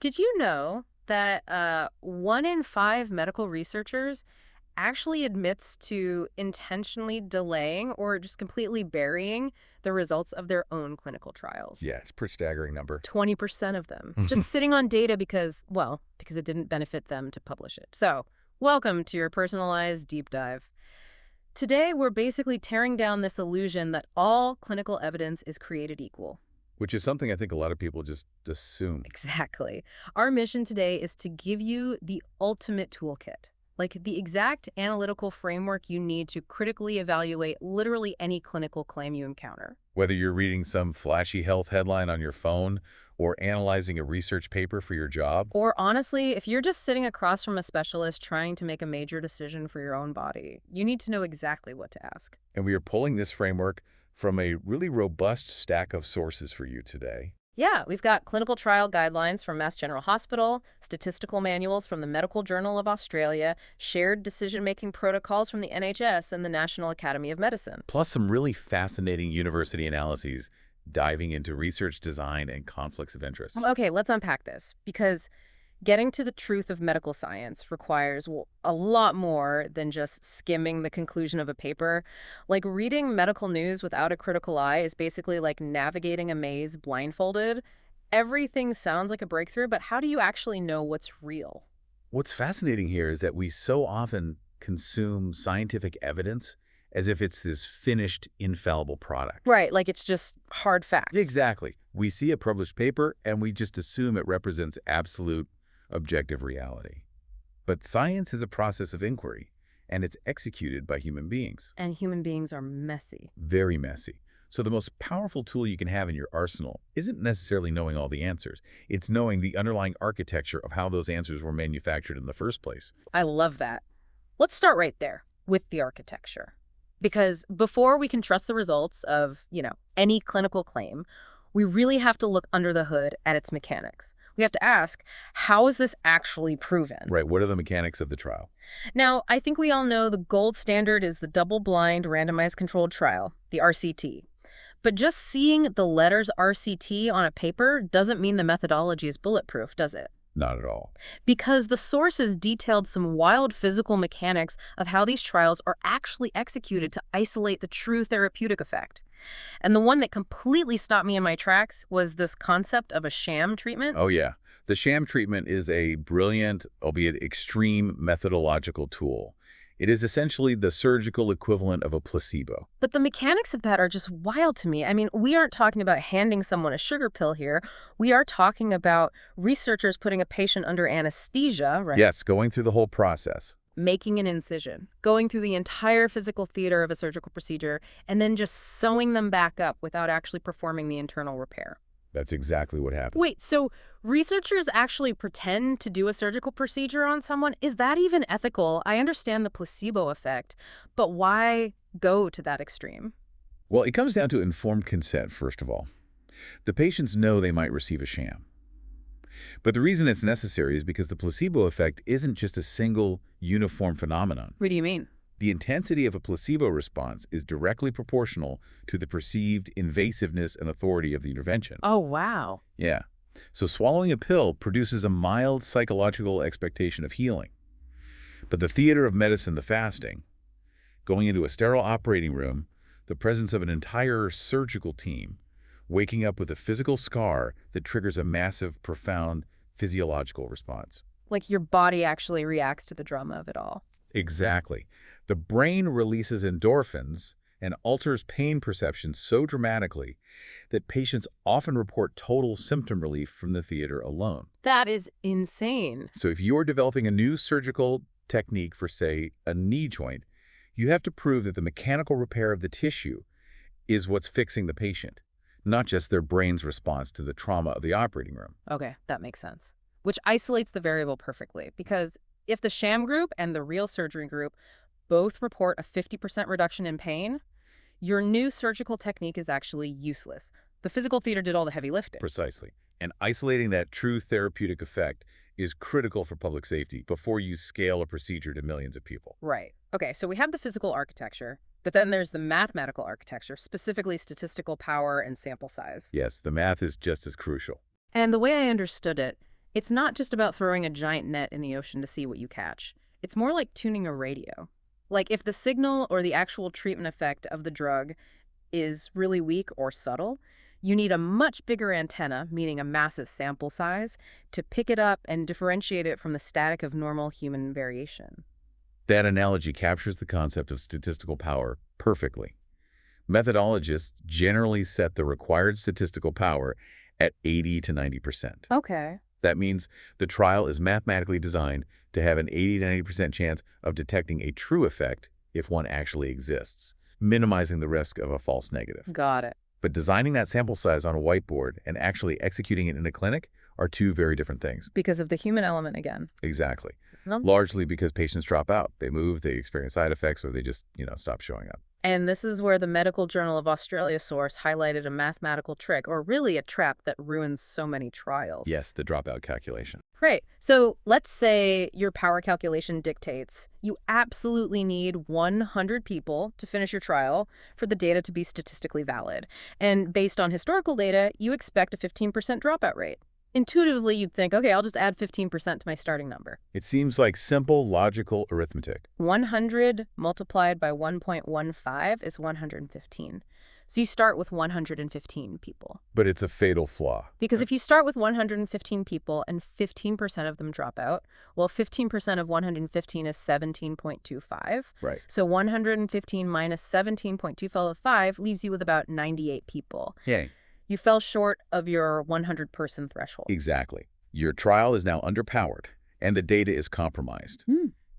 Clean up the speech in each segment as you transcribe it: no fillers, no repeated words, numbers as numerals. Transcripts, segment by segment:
Did you know that 1 in 5 medical researchers actually admits to intentionally delaying or just completely burying the results of their own clinical trials? Yeah, it's a pretty staggering number. 20% of them just sitting on data because it didn't benefit them to publish it. So, welcome to your personalized deep dive. Today, we're basically tearing down this illusion that all clinical evidence is created equal. Which is something I think a lot of people just assume. Exactly. Our mission today is to give you the ultimate toolkit, like the exact analytical framework you need to critically evaluate literally any clinical claim you encounter. Whether you're reading some flashy health headline on your phone or analyzing a research paper for your job. Or honestly, if you're just sitting across from a specialist trying to make a major decision for your own body, you need to know exactly what to ask. And we are pulling this framework from a really robust stack of sources for you today. Yeah, we've got clinical trial guidelines from Mass General Hospital, statistical manuals from the Medical Journal of Australia, shared decision-making protocols from the NHS and the National Academy of Medicine. Plus some really fascinating university analyses diving into research design and conflicts of interest. Okay, let's unpack this, because getting to the truth of medical science requires a lot more than just skimming the conclusion of a paper. Like reading medical news without a critical eye is basically like navigating a maze blindfolded. Everything sounds like a breakthrough, but how do you actually know what's real? What's fascinating here is that we so often consume scientific evidence as if it's this finished, infallible product. Right, like it's just hard facts. Exactly. We see a published paper and we just assume it represents absolute objective reality. But science is a process of inquiry, and it's executed by human beings. And human beings are messy. Very messy. So the most powerful tool you can have in your arsenal isn't necessarily knowing all the answers. It's knowing the underlying architecture of how those answers were manufactured in the first place. I love that. Let's start right there with the architecture. Because before we can trust the results of, any clinical claim, we really have to look under the hood at its mechanics. We have to ask, how is this actually proven? Right. What are the mechanics of the trial? Now, I think we all know the gold standard is the double-blind randomized controlled trial, the RCT. But just seeing the letters RCT on a paper doesn't mean the methodology is bulletproof, does it? Not at all. Because the sources detailed some wild physical mechanics of how these trials are actually executed to isolate the true therapeutic effect. And the one that completely stopped me in my tracks was this concept of a sham treatment. Oh, yeah. The sham treatment is a brilliant, albeit extreme, methodological tool. It is essentially the surgical equivalent of a placebo. But the mechanics of that are just wild to me. I mean, we aren't talking about handing someone a sugar pill here. We are talking about researchers putting a patient under anesthesia, right? Yes, going through the whole process. Making an incision, going through the entire physical theater of a surgical procedure, and then just sewing them back up without actually performing the internal repair. That's exactly what happened. Wait, so researchers actually pretend to do a surgical procedure on someone? Is that even ethical? I understand the placebo effect, but why go to that extreme? Well, it comes down to informed consent, first of all. The patients know they might receive a sham. But the reason it's necessary is because the placebo effect isn't just a single, uniform phenomenon. What do you mean? The intensity of a placebo response is directly proportional to the perceived invasiveness and authority of the intervention. Oh, wow. Yeah. So swallowing a pill produces a mild psychological expectation of healing. But the theater of medicine, the fasting, going into a sterile operating room, the presence of an entire surgical team, waking up with a physical scar that triggers a massive, profound physiological response. Like your body actually reacts to the drama of it all. Exactly. The brain releases endorphins and alters pain perception so dramatically that patients often report total symptom relief from the theater alone. That is insane. So if you're developing a new surgical technique for, say, a knee joint, you have to prove that the mechanical repair of the tissue is what's fixing the patient, not just their brain's response to the trauma of the operating room. Okay, that makes sense. Which isolates the variable perfectly, because if the sham group and the real surgery group both report a 50% reduction in pain, your new surgical technique is actually useless. The physical theater did all the heavy lifting. Precisely. And isolating that true therapeutic effect is critical for public safety before you scale a procedure to millions of people. Right. Okay, so we have the physical architecture, but then there's the mathematical architecture, specifically statistical power and sample size. Yes, the math is just as crucial. And the way I understood it It's not just about throwing a giant net in the ocean to see what you catch. It's more like tuning a radio. Like if the signal or the actual treatment effect of the drug is really weak or subtle, you need a much bigger antenna, meaning a massive sample size, to pick it up and differentiate it from the static of normal human variation. That analogy captures the concept of statistical power perfectly. Methodologists generally set the required statistical power at 80 to 90%. Okay. That means the trial is mathematically designed to have an 80 to 90% chance of detecting a true effect if one actually exists, minimizing the risk of a false negative. Got it. But designing that sample size on a whiteboard and actually executing it in a clinic are two very different things. Because of the human element again. Exactly. No? Largely because patients drop out. They move, they experience side effects, or they just, stop showing up. And this is where the Medical Journal of Australia source highlighted a mathematical trick, or really a trap that ruins so many trials. Yes, the dropout calculation. Great. So let's say your power calculation dictates you absolutely need 100 people to finish your trial for the data to be statistically valid. And based on historical data, you expect a 15% dropout rate. Intuitively, you'd think, okay, I'll just add 15% to my starting number. It seems like simple, logical arithmetic. 100 multiplied by 1.15 is 115. So you start with 115 people. But it's a fatal flaw. Because if you start with 115 people and 15% of them drop out, well, 15% of 115 is 17.25. Right. So 115 minus 17.25 leaves you with about 98 people. Yay. You fell short of your 100-person threshold. Exactly. Your trial is now underpowered, and the data is compromised.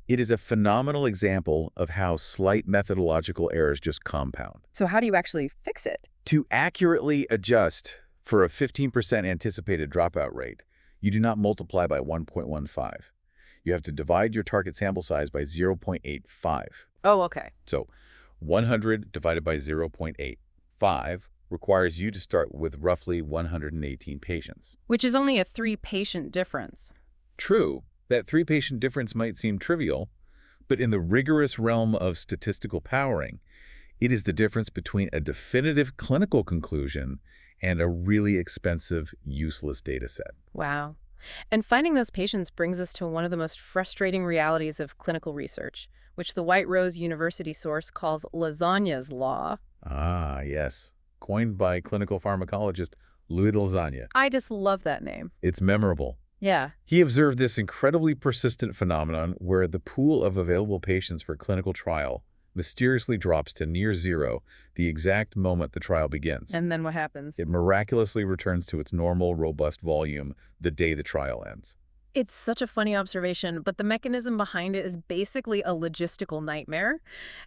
It is a phenomenal example of how slight methodological errors just compound. So how do you actually fix it? To accurately adjust for a 15% anticipated dropout rate, you do not multiply by 1.15. You have to divide your target sample size by 0.85. Oh, okay. So 100 divided by 0.85 requires you to start with roughly 118 patients. Which is only a 3-patient difference. True, that 3-patient difference might seem trivial, but in the rigorous realm of statistical powering, it is the difference between a definitive clinical conclusion and a really expensive, useless data set. Wow. And finding those patients brings us to one of the most frustrating realities of clinical research, which the White Rose University source calls Lasagna's law. Ah, yes. Coined by clinical pharmacologist Louis de Lasagna. I just love that name. It's memorable. Yeah. He observed this incredibly persistent phenomenon where the pool of available patients for clinical trial mysteriously drops to near zero the exact moment the trial begins. And then what happens? It miraculously returns to its normal, robust volume the day the trial ends. It's such a funny observation, but the mechanism behind it is basically a logistical nightmare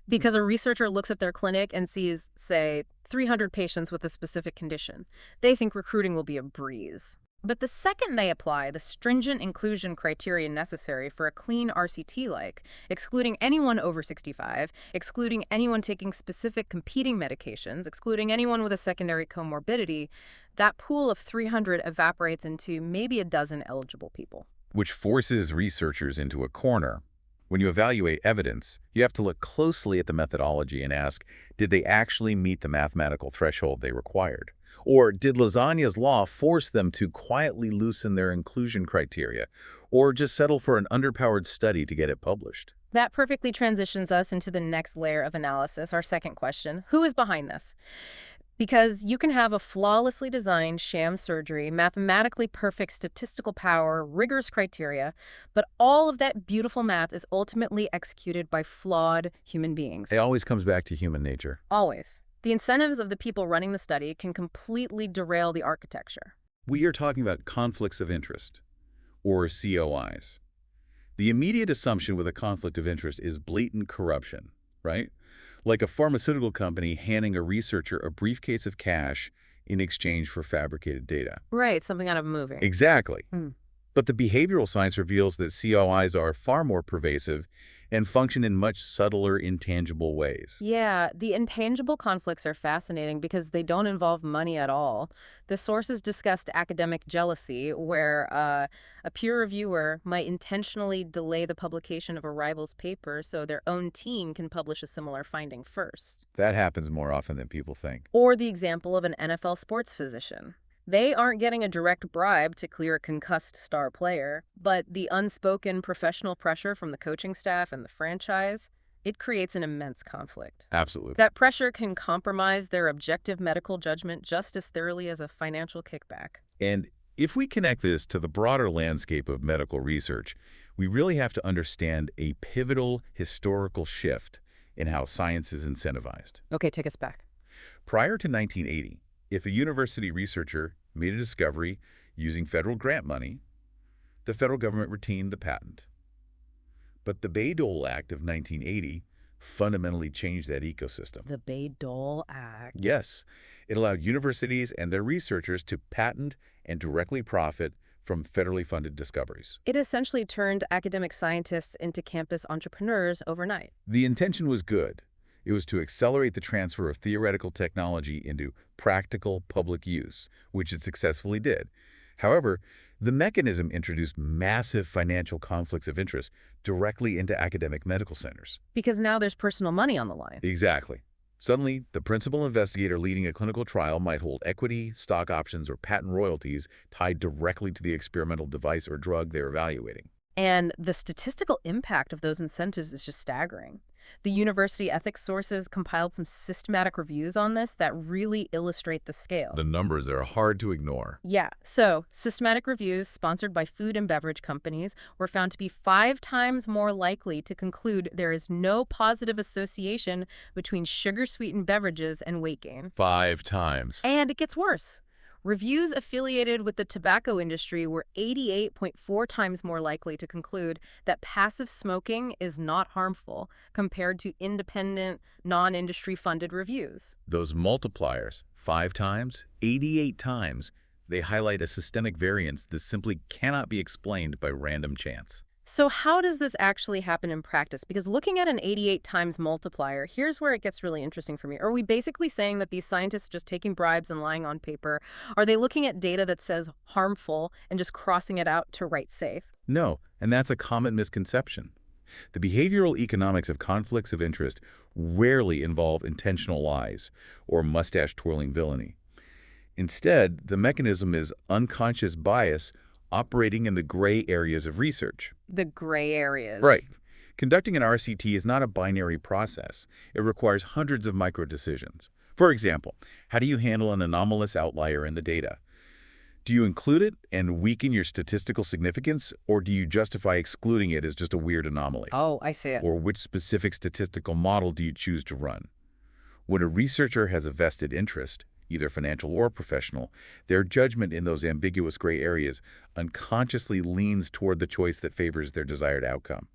because a researcher looks at their clinic and sees, say, 300 patients with a specific condition. They think recruiting will be a breeze. But the second they apply the stringent inclusion criteria necessary for a clean RCT, like excluding anyone over 65, excluding anyone taking specific competing medications, excluding anyone with a secondary comorbidity, that pool of 300 evaporates into maybe a dozen eligible people. Which forces researchers into a corner. When you evaluate evidence, you have to look closely at the methodology and ask, did they actually meet the mathematical threshold they required? Or did Lasagna's law force them to quietly loosen their inclusion criteria, or just settle for an underpowered study to get it published? That perfectly transitions us into the next layer of analysis, our second question. Who is behind this? Because you can have a flawlessly designed sham surgery, mathematically perfect statistical power, rigorous criteria, but all of that beautiful math is ultimately executed by flawed human beings. It always comes back to human nature. Always. The incentives of the people running the study can completely derail the architecture. We are talking about conflicts of interest, or COIs. The immediate assumption with a conflict of interest is blatant corruption, right? Like a pharmaceutical company handing a researcher a briefcase of cash in exchange for fabricated data. Right, something out of a movie. Exactly. Mm. But the behavioral science reveals that COIs are far more pervasive and function in much subtler, intangible ways. Yeah, the intangible conflicts are fascinating because they don't involve money at all. The sources discussed academic jealousy, where a peer reviewer might intentionally delay the publication of a rival's paper so their own team can publish a similar finding first. That happens more often than people think. Or the example of an NFL sports physician. They aren't getting a direct bribe to clear a concussed star player, but the unspoken professional pressure from the coaching staff and the franchise, it creates an immense conflict. Absolutely. That pressure can compromise their objective medical judgment just as thoroughly as a financial kickback. And if we connect this to the broader landscape of medical research, we really have to understand a pivotal historical shift in how science is incentivized. Okay, take us back. Prior to 1980, if a university researcher made a discovery using federal grant money, the federal government retained the patent. But the Bayh-Dole Act of 1980 fundamentally changed that ecosystem. The Bayh-Dole Act. Yes, it allowed universities and their researchers to patent and directly profit from federally funded discoveries. It essentially turned academic scientists into campus entrepreneurs overnight. The intention was good. It was to accelerate the transfer of theoretical technology into practical public use, which it successfully did. However, the mechanism introduced massive financial conflicts of interest directly into academic medical centers. Because now there's personal money on the line. Exactly. Suddenly, the principal investigator leading a clinical trial might hold equity, stock options, or patent royalties tied directly to the experimental device or drug they're evaluating. And the statistical impact of those incentives is just staggering. The university ethics sources compiled some systematic reviews on this that really illustrate the scale. The numbers are hard to ignore. Yeah, so systematic reviews sponsored by food and beverage companies were found to be 5 times more likely to conclude there is no positive association between sugar-sweetened beverages and weight gain. 5 times. And it gets worse. Reviews affiliated with the tobacco industry were 88.4 times more likely to conclude that passive smoking is not harmful compared to independent, non-industry funded reviews. Those multipliers, 5 times, 88 times, they highlight a systemic variance that simply cannot be explained by random chance. So how does this actually happen in practice? Because looking at an 88 times multiplier, here's where it gets really interesting for me. Are we basically saying that these scientists are just taking bribes and lying on paper? Are they looking at data that says harmful and just crossing it out to write safe? No, and that's a common misconception. The behavioral economics of conflicts of interest rarely involve intentional lies or mustache-twirling villainy. Instead, the mechanism is unconscious bias operating in the gray areas of research. The gray areas. Right. Conducting an RCT is not a binary process. It requires hundreds of micro-decisions. For example, how do you handle an anomalous outlier in the data? Do you include it and weaken your statistical significance, or do you justify excluding it as just a weird anomaly? Oh, I see it. Or which specific statistical model do you choose to run? When a researcher has a vested interest, either financial or professional, their judgment in those ambiguous gray areas unconsciously leans toward the choice that favors their desired outcome.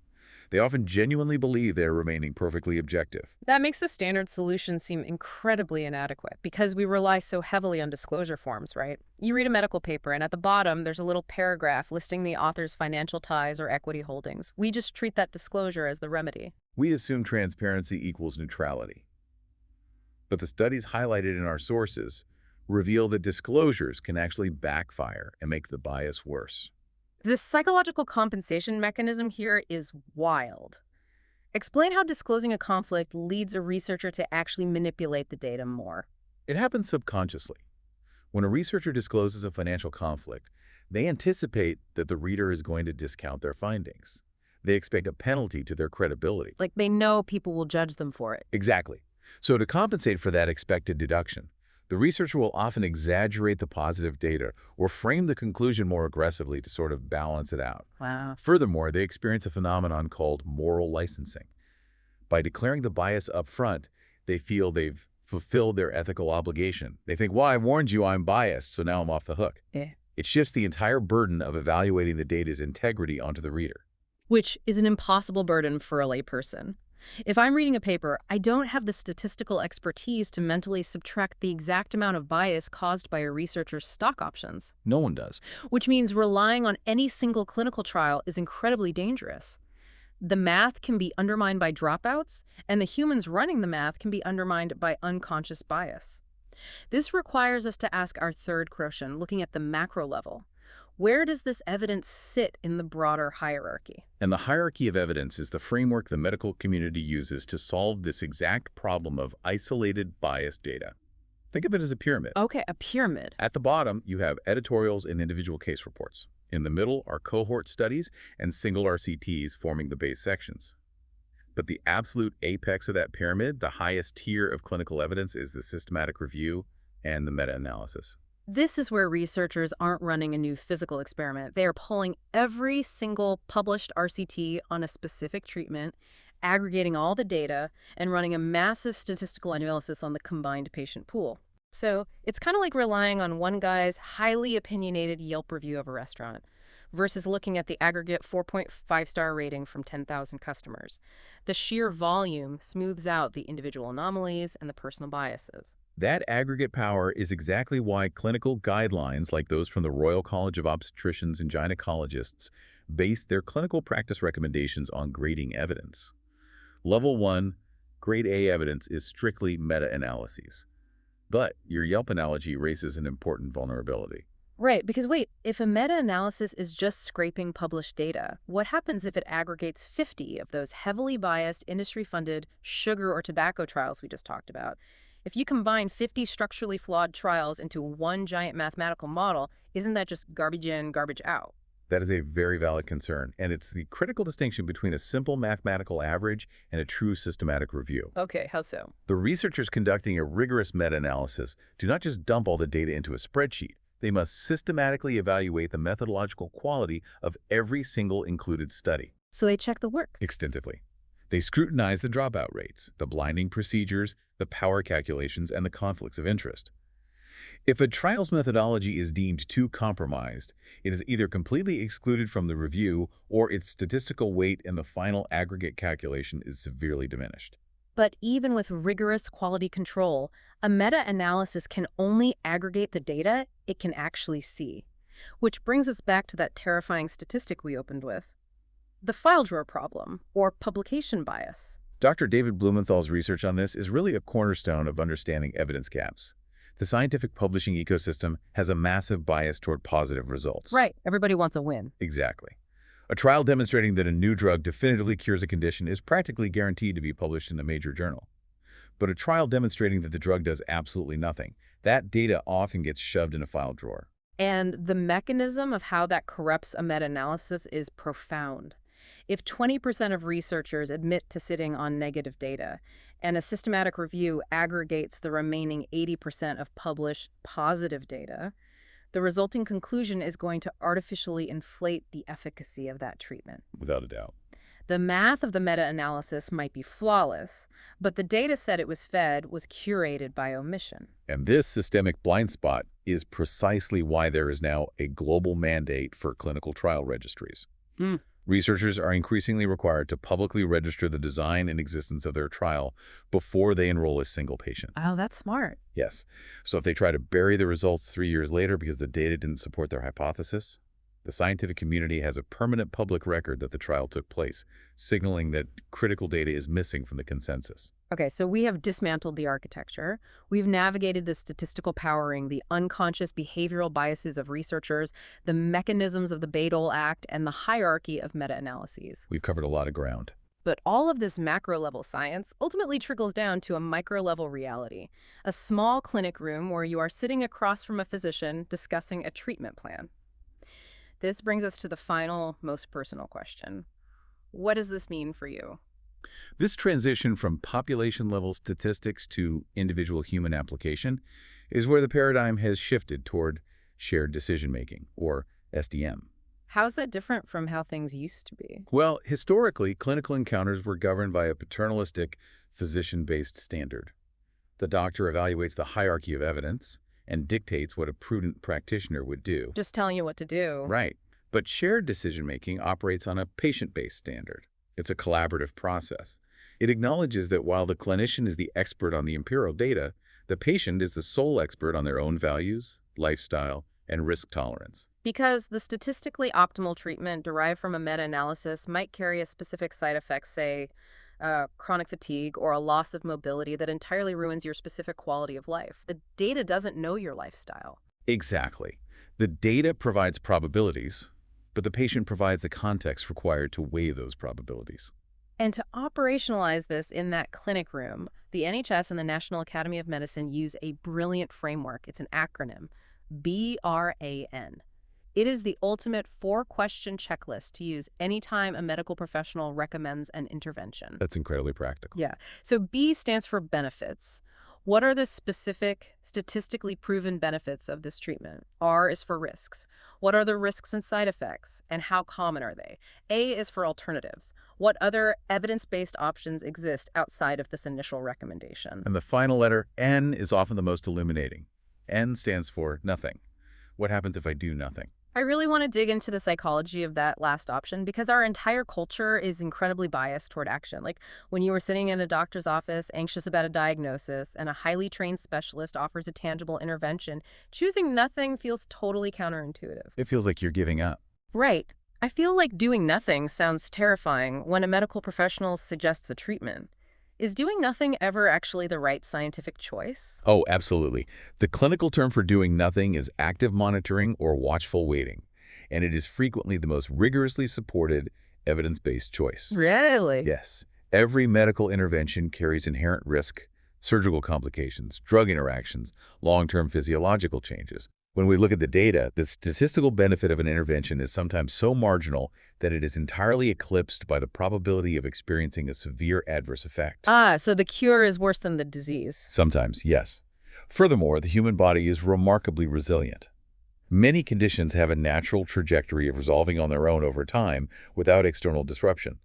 They often genuinely believe they're remaining perfectly objective. That makes the standard solution seem incredibly inadequate because we rely so heavily on disclosure forms, right? You read a medical paper and at the bottom there's a little paragraph listing the author's financial ties or equity holdings. We just treat that disclosure as the remedy. We assume transparency equals neutrality. But the studies highlighted in our sources reveal that disclosures can actually backfire and make the bias worse. The psychological compensation mechanism here is wild. Explain how disclosing a conflict leads a researcher to actually manipulate the data more. It happens subconsciously. When a researcher discloses a financial conflict, they anticipate that the reader is going to discount their findings. They expect a penalty to their credibility. Like they know people will judge them for it. Exactly. So to compensate for that expected deduction, the researcher will often exaggerate the positive data or frame the conclusion more aggressively to sort of balance it out. Wow. Furthermore, they experience a phenomenon called moral licensing. By declaring the bias up front, they feel they've fulfilled their ethical obligation. They think, well, I warned you I'm biased, so now I'm off the hook. It shifts the entire burden of evaluating the data's integrity onto the reader. Which is an impossible burden for a layperson. If I'm reading a paper, I don't have the statistical expertise to mentally subtract the exact amount of bias caused by a researcher's stock options. No one does. Which means relying on any single clinical trial is incredibly dangerous. The math can be undermined by dropouts, and the humans running the math can be undermined by unconscious bias. This requires us to ask our third question, looking at the macro level. Where does this evidence sit in the broader hierarchy? And the hierarchy of evidence is the framework the medical community uses to solve this exact problem of isolated biased data. Think of it as a pyramid. Okay, a pyramid. At the bottom, you have editorials and individual case reports. In the middle are cohort studies and single RCTs forming the base sections. But the absolute apex of that pyramid, the highest tier of clinical evidence, is the systematic review and the meta-analysis. This is where researchers aren't running a new physical experiment. They are pulling every single published RCT on a specific treatment, aggregating all the data, and running a massive statistical analysis on the combined patient pool. So it's kind of like relying on one guy's highly opinionated Yelp review of a restaurant versus looking at the aggregate 4.5-star rating from 10,000 customers. The sheer volume smooths out the individual anomalies and the personal biases. That aggregate power is exactly why clinical guidelines like those from the Royal College of Obstetricians and Gynecologists base their clinical practice recommendations on grading evidence. Level 1, grade A evidence, is strictly meta-analyses. But your Yelp analogy raises an important vulnerability. Right, because wait, if a meta-analysis is just scraping published data, what happens if it aggregates 50 of those heavily biased, industry-funded sugar or tobacco trials we just talked about? If you combine 50 structurally flawed trials into one giant mathematical model, isn't that just garbage in, garbage out? That is a very valid concern, and it's the critical distinction between a simple mathematical average and a true systematic review. Okay, how so? The researchers conducting a rigorous meta-analysis do not just dump all the data into a spreadsheet. They must systematically evaluate the methodological quality of every single included study. So they check the work. Extensively. They scrutinize the dropout rates, the blinding procedures, the power calculations, and the conflicts of interest. If a trial's methodology is deemed too compromised, it is either completely excluded from the review or its statistical weight in the final aggregate calculation is severely diminished. But even with rigorous quality control, a meta-analysis can only aggregate the data it can actually see. Which brings us back to that terrifying statistic we opened with. The file drawer problem, or publication bias. Dr. David Blumenthal's research on this is really a cornerstone of understanding evidence gaps. The scientific publishing ecosystem has a massive bias toward positive results. Right, everybody wants a win. Exactly. A trial demonstrating that a new drug definitively cures a condition is practically guaranteed to be published in a major journal. But a trial demonstrating that the drug does absolutely nothing, that data often gets shoved in a file drawer. And the mechanism of how that corrupts a meta-analysis is profound. If 20% of researchers admit to sitting on negative data, and a systematic review aggregates the remaining 80% of published positive data, the resulting conclusion is going to artificially inflate the efficacy of that treatment. Without a doubt. The math of the meta-analysis might be flawless, but the data set it was fed was curated by omission. And this systemic blind spot is precisely why there is now a global mandate for clinical trial registries. Researchers are increasingly required to publicly register the design and existence of their trial before they enroll a single patient. Oh, that's smart. Yes. So if they try to bury the results 3 years later because the data didn't support their hypothesis, the scientific community has a permanent public record that the trial took place, signaling that critical data is missing from the consensus. Okay, so we have dismantled the architecture. We've navigated the statistical powering, the unconscious behavioral biases of researchers, the mechanisms of the Bayh-Dole Act, and the hierarchy of meta-analyses. We've covered a lot of ground. But all of this macro-level science ultimately trickles down to a micro-level reality, a small clinic room where you are sitting across from a physician discussing a treatment plan. This brings us to the final, most personal question. What does this mean for you? This transition from population-level statistics to individual human application is where the paradigm has shifted toward shared decision-making, or SDM. How's that different from how things used to be? Well, historically, clinical encounters were governed by a paternalistic, physician-based standard. The doctor evaluates the hierarchy of evidence and dictates what a prudent practitioner would do. Just telling you what to do. Right. But shared decision-making operates on a patient-based standard. It's a collaborative process. It acknowledges that while the clinician is the expert on the empirical data, the patient is the sole expert on their own values, lifestyle, and risk tolerance. Because the statistically optimal treatment derived from a meta-analysis might carry a specific side effect, say, chronic fatigue or a loss of mobility that entirely ruins your specific quality of life. The data doesn't know your lifestyle. Exactly. The data provides probabilities, but the patient provides the context required to weigh those probabilities. And to operationalize this in that clinic room, the NHS and the National Academy of Medicine use a brilliant framework. It's an acronym, BRAN. It is the ultimate four-question checklist to use anytime a medical professional recommends an intervention. That's incredibly practical. Yeah. So B stands for benefits. What are the specific, statistically proven benefits of this treatment? R is for risks. What are the risks and side effects, and how common are they? A is for alternatives. What other evidence-based options exist outside of this initial recommendation? And the final letter, N, is often the most illuminating. N stands for nothing. What happens if I do nothing? I really want to dig into the psychology of that last option because our entire culture is incredibly biased toward action. Like when you were sitting in a doctor's office, anxious about a diagnosis, and a highly trained specialist offers a tangible intervention, choosing nothing feels totally counterintuitive. It feels like you're giving up. Right. I feel like doing nothing sounds terrifying when a medical professional suggests a treatment. Is doing nothing ever actually the right scientific choice? Oh, absolutely. The clinical term for doing nothing is active monitoring or watchful waiting, and it is frequently the most rigorously supported evidence-based choice. Really? Yes, every medical intervention carries inherent risk, surgical complications, drug interactions, long-term physiological changes. When we look at the data, the statistical benefit of an intervention is sometimes so marginal that it is entirely eclipsed by the probability of experiencing a severe adverse effect. Ah, so the cure is worse than the disease. Sometimes, yes. Furthermore, the human body is remarkably resilient. Many conditions have a natural trajectory of resolving on their own over time without external disruption.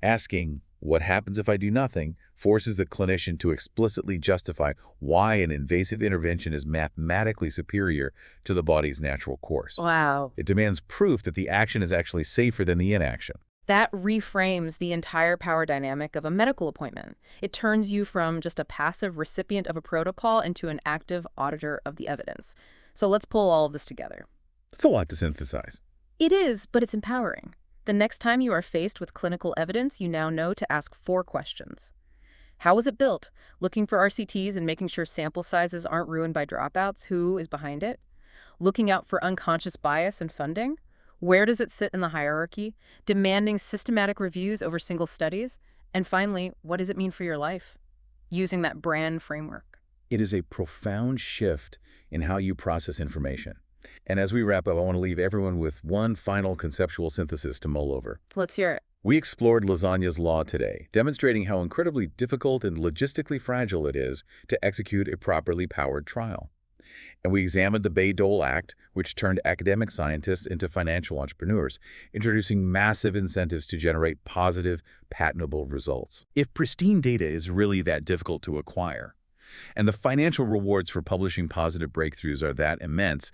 Asking, what happens if I do nothing, forces the clinician to explicitly justify why an invasive intervention is mathematically superior to the body's natural course. Wow. It demands proof that the action is actually safer than the inaction. That reframes the entire power dynamic of a medical appointment. It turns you from just a passive recipient of a protocol into an active auditor of the evidence. So let's pull all of this together. That's a lot to synthesize. It is, but it's empowering. The next time you are faced with clinical evidence, you now know to ask 4 questions. How was it built? Looking for RCTs and making sure sample sizes aren't ruined by dropouts. Who is behind it? Looking out for unconscious bias and funding? Where does it sit in the hierarchy? Demanding systematic reviews over single studies? And finally, what does it mean for your life? Using that BRAN framework. It is a profound shift in how you process information. And as we wrap up, I want to leave everyone with one final conceptual synthesis to mull over. Let's hear it. We explored Lasagna's law today, demonstrating how incredibly difficult and logistically fragile it is to execute a properly powered trial. And we examined the Bayh-Dole Act, which turned academic scientists into financial entrepreneurs, introducing massive incentives to generate positive, patentable results. If pristine data is really that difficult to acquire, and the financial rewards for publishing positive breakthroughs are that immense,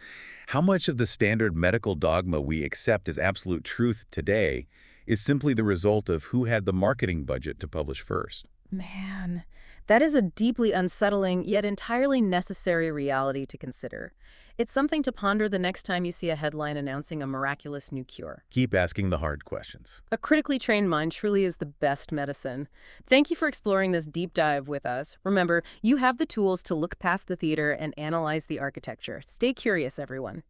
how much of the standard medical dogma we accept as absolute truth today is simply the result of who had the marketing budget to publish first? Man, that is a deeply unsettling yet entirely necessary reality to consider. It's something to ponder the next time you see a headline announcing a miraculous new cure. Keep asking the hard questions. A critically trained mind truly is the best medicine. Thank you for exploring this deep dive with us. Remember, you have the tools to look past the theater and analyze the architecture. Stay curious, everyone.